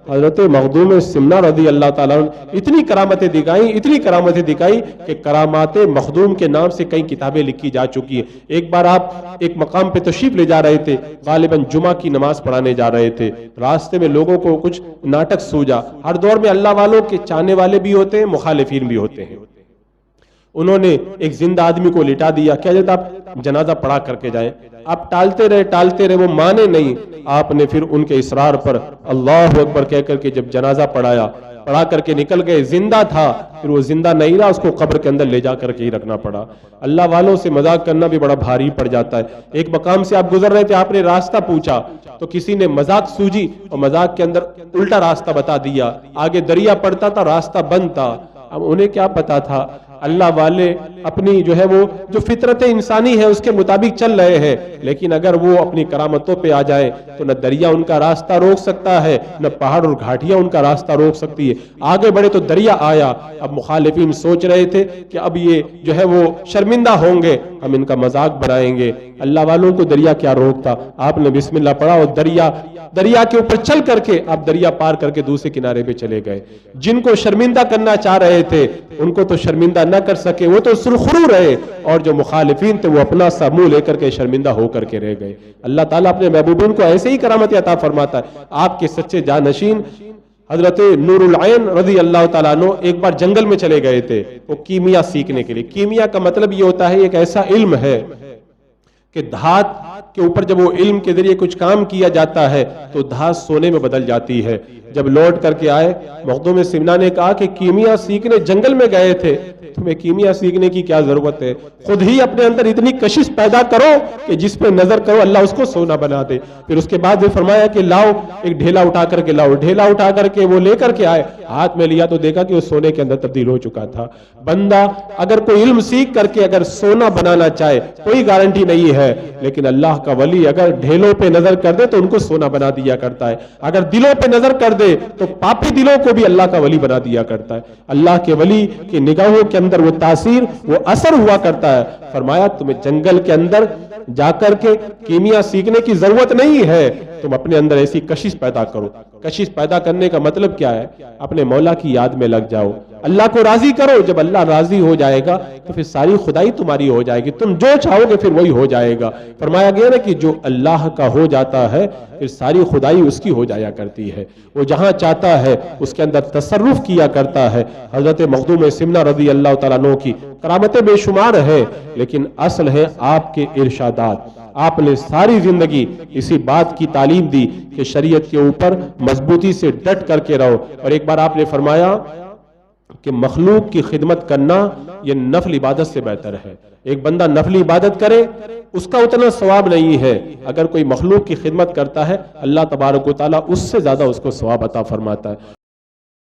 حضرت مخدوم سمنہ رضی اللہ تعالیٰ عنہ اتنی کرامتیں دکھائی کہ کرامات مخدوم کے نام سے کئی کتابیں لکھی جا چکی ہیں۔ ایک بار آپ ایک مقام پہ تشریف لے جا رہے تھے، غالباً جمعہ کی نماز پڑھانے جا رہے تھے، راستے میں لوگوں کو کچھ ناٹک سوجا۔ ہر دور میں اللہ والوں کے چاہنے والے بھی ہوتے ہیں، مخالفین بھی ہوتے ہیں۔ انہوں نے ایک زندہ آدمی کو لٹا دیا، کہا جاتا آپ جنازہ پڑھا کر کے جائیں۔ آپ ٹالتے رہے، وہ مانے نہیں۔ آپ نے پھر ان کے اصرار پر اللہ اکبر کہہ کر کے جب جنازہ پڑھا کر کے نکل گئے، زندہ تھا، پھر وہ زندہ نہیں رہا، اس کو قبر کے اندر لے جا کر کے ہی رکھنا پڑا۔ اللہ والوں سے مذاق کرنا بھی بڑا بھاری پڑ جاتا ہے۔ ایک مقام سے آپ گزر رہے تھے، آپ نے راستہ پوچھا تو کسی نے مذاق سوجی اور مذاق کے اندر الٹا راستہ بتا دیا، آگے دریا پڑتا تھا، راستہ بند تھا۔ اب انہیں کیا پتا تھا، اللہ والے اپنی جو فطرت انسانی ہے اس کے مطابق چل رہے ہیں، لیکن اگر وہ اپنی کرامتوں پہ آ جائے تو نہ دریا ان کا راستہ روک سکتا ہے، نہ پہاڑ اور گھاٹیاں ان کا راستہ روک سکتی ہے۔ آگے بڑھے تو دریا آیا۔ اب مخالفین سوچ رہے تھے کہ اب یہ وہ شرمندہ ہوں گے، ہم ان کا مذاق بنائیں گے۔ اللہ والوں کو دریا کیا روکتا، آپ نے بسم اللہ پڑھا اور دریا کے اوپر چل کر کے آپ دریا پار کر کے دوسرے کنارے پہ چلے گئے۔ جن کو شرمندہ کرنا چاہ رہے تھے ان کو تو شرمندہ نہ کر سکے، وہ تو سرخرو رہے، اور جو مخالفین تھے وہ اپنا سا منہ لے کر کے شرمندہ ہو کر کے رہ گئے۔ اللہ تعالیٰ اپنے محبوبین کو ایسے ہی کرامت عطا فرماتا ہے۔ آپ کے سچے جانشین حضرت نور العین رضی اللہ تعالیٰ عنہ ایک بار جنگل میں چلے گئے تھے، وہ کیمیا سیکھنے کے لیے۔ کیمیا کا مطلب یہ ہوتا ہے ایک ایسا علم ہے کہ دھات کے اوپر جب وہ علم کے ذریعے کچھ کام کیا جاتا ہے تو دھات سونے میں بدل جاتی ہے۔ جب لوٹ کر کے آئے، مخدوم سمنہ نے کہا کہ کیمیا سیکھنے جنگل میں گئے تھے، تمہیں کیمیا سیکھنے کی کیا ضرورت ہے؟ خود ہی اپنے اندر اتنی کشش پیدا کرو کہ جس پہ نظر کرو اللہ اس کو سونا بنا دے۔ پھر اس کے بعد وہ فرمایا کہ لاؤ ایک ڈھیلا اٹھا کر کے لاؤ۔ ڈھیلا اٹھا کر کے وہ لے کر کے آئے، ہاتھ میں لیا تو دیکھا کہ وہ سونے کے اندر تبدیل ہو چکا تھا۔ بندہ اگر کوئی علم سیکھ کر کے اگر سونا بنانا چاہے، کوئی گارنٹی نہیں ہے، لیکن اللہ کا ولی اگر ڈھیلوں پہ نظر کر دے تو ان کو سونا بنا دیا کرتا ہے۔ اگر دلوں پہ نظر کر دے تو پاپی دلوں کو بھی اللہ کا ولی بنا دیا کرتا ہے۔ اللہ کے ولی کی نگاہوں کے اندر وہ تاثیر، وہ اثر ہوا کرتا ہے۔ فرمایا تمہیں جنگل کے اندر جا کر کے کیمیا سیکھنے کی ضرورت نہیں ہے، تم اپنے اندر ایسی کشش پیدا کرو۔ کشش پیدا کرنے کا مطلب کیا ہے؟ اپنے مولا کی یاد میں لگ جاؤ، اللہ کو راضی کرو۔ جب اللہ راضی ہو جائے گا تو پھر ساری خدائی تمہاری ہو جائے گی، تم جو چاہو گے پھر وہی ہو جائے گا۔ فرمایا گیا نا کہ جو اللہ کا ہو جاتا ہے پھر ساری خدائی اس کی ہو جایا کرتی ہے، وہ جہاں چاہتا ہے اس کے اندر تصرف کیا کرتا ہے۔ حضرت مخدوم سمنہ رضی اللہ تعالیٰ عنہ کی کرامتیں بے شمار ہے، لیکن اصل ہے آپ کے ارشادات۔ آپ نے ساری زندگی اسی بات کی تعلیم دی کہ شریعت کے اوپر مضبوطی سے ڈٹ کر کے رہو۔ اور ایک بار آپ نے فرمایا کہ مخلوق کی خدمت کرنا یہ نفل عبادت سے بہتر ہے۔ ایک بندہ نفل عبادت کرے اس کا اتنا ثواب نہیں ہے، اگر کوئی مخلوق کی خدمت کرتا ہے اللہ تبارک و تعالیٰ اس سے زیادہ اس کو ثواب عطا فرماتا ہے۔